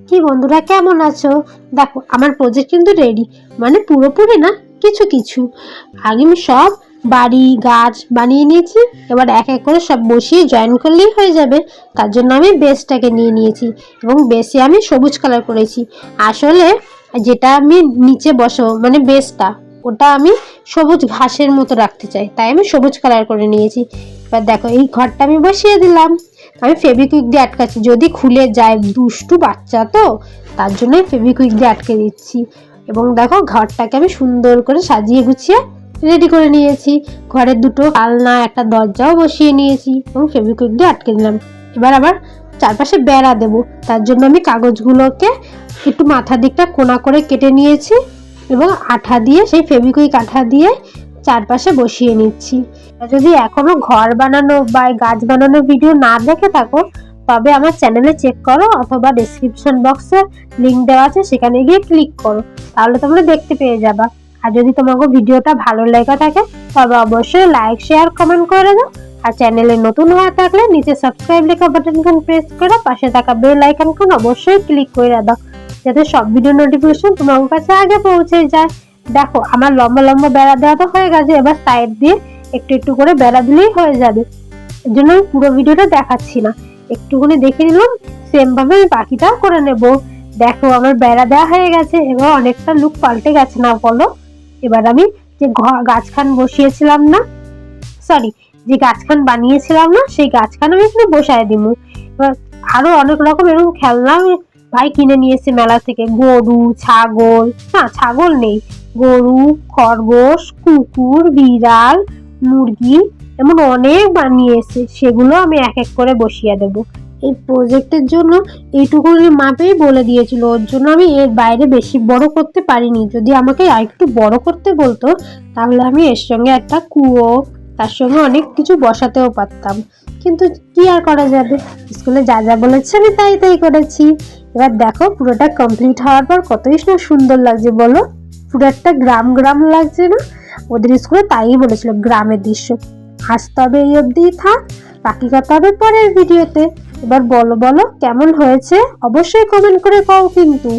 কি বন্ধুরা, কেমন আছো? দেখো আমার প্রজেক্ট কিন্তু রেডি, মানে পুরোপুরি না, কিছু কিছু। আগে আমি সব বাড়ি গাছ বানিয়ে নিয়েছি, এবার এক এক করে সব বসিয়ে জয়েন করলেই হয়ে যাবে। তার জন্য আমি বেসটাকে নিয়ে নিয়েছি এবং বেসে আমি সবুজ কালার করেছি। আসলে যেটা আমি নিচে বসাবো মানে বেসটা, ওটা আমি সবুজ ঘাসের মতো রাখতে চাই, তাই আমি সবুজ কালার করে নিয়েছি। এবার দেখো এই ঘরটা আমি বসিয়ে দিলাম। আমি ফেভিকুইক দিয়ে আটকাচ্ছি, যদি খুলে যায়, দুষ্টু বাচ্চা তো, তার জন্য ফেভিকুইক দিয়ে আটকে দিচ্ছি। এবং দেখো ঘরটাকে আমি সুন্দর করে সাজিয়ে গুছিয়ে রেডি করে নিয়েছি। ঘরের দুটো আলনা, একটা দরজাও বসিয়ে নিয়েছি এবং ফেভিকুইক দিয়ে আটকে দিলাম। এবার আবার চারপাশে বেড়া দেবো, তার জন্য আমি কাগজগুলোকে একটু মাথার দিকটা কোনা করে কেটে নিয়েছি এবং আঠা দিয়ে, সেই ফেভিকুইক আঠা দিয়ে চারপাশে বসিয়ে নিচ্ছি। যদি এখনো ঘর বানানো বা গাছ বানানোর ভিডিও না দেখে থাকো, তবে আমার চ্যানেলে চেক করো অথবা ডেসক্রিপশন বক্সে লিংক দেওয়া আছে, সেখানে গিয়ে ক্লিক করো, তাহলে তোমরা দেখতে পেয়ে যাবা। আর যদি তোমাকে ভিডিওটা ভালো লেগে থাকে তবে অবশ্যই লাইক শেয়ার কমেন্ট করে দাও। আর চ্যানেলে নতুন হয়ে থাকলে নিচে সাবস্ক্রাইব লেখা বাটনখান প্রেস করে পাশে থাকা বেল আইকনখান অবশ্যই ক্লিক করে দাও, যাতে সব ভিডিও নোটিফিকেশন তোমার কাছে আগে পৌঁছে যায়। দেখো আমার লম্বা লম্বা বেড়া দেওয়া তো হয়ে গেছে, এবার সাইড দিয়ে একটু একটু করে বেড়া দিলেই হয়ে যাবে। এর জন্য আমি পুরো ভিডিওটা দেখাচ্ছি না, একটুখানি দেখে নিলাম। সেম ভাবে আমি বাকিটাও করে নেব। দেখো আমার বেড়া দেওয়া হয়ে গেছে, এবার অনেকটা লুক পাল্টে গেছে না বলো? এবার আমি যে গাছখান বসিয়েছিলাম না, সরি, যে গাছখান বানিয়েছিলাম না, সেই গাছখান আমি এখানে বসায় দিব। এবার আরো অনেক রকম এরকম খেলনা ভাই কিনে নিয়েছে মেলা থেকে। গরু, ছাগল, না ছাগল নেই, গরু, খরগোশ, কুকুর, বিড়াল, মুরগি, এমন অনেক বানিয়েছে। সেগুলো আমি এক এক করে বসিয়ে দেব। এই প্রজেক্টের জন্য এইটুকু মাপেই বলে দিয়েছিল, ওর জন্য আমি এর বাইরে বেশি বড় করতে পারিনি। যদি আমাকে আরেকটু বড় করতে বলতো, তাহলে আমি এর সঙ্গে একটা কুয়ো, তার সঙ্গে অনেক কিছু বসাতেও পারতাম, কিন্তু কি আর করা যাবে, স্কুলে যা যা বলেছে আমি তাই তাই করেছি। এবার দেখো পুরোটা কমপ্লিট হওয়ার পর কতই না সুন্দর লাগছে বলো? পুরো একটা গ্রাম গ্রাম লাগছে না? ওদের স্কুলে তাই বলেছিল, গ্রামের দৃশ্য। আজ তবে এই অবধি থাক, বাকি কথা হবে পরের ভিডিওতে। এবার বলো বলো কেমন হয়েছে, অবশ্যই কমেন্ট করে কও কিন্তু।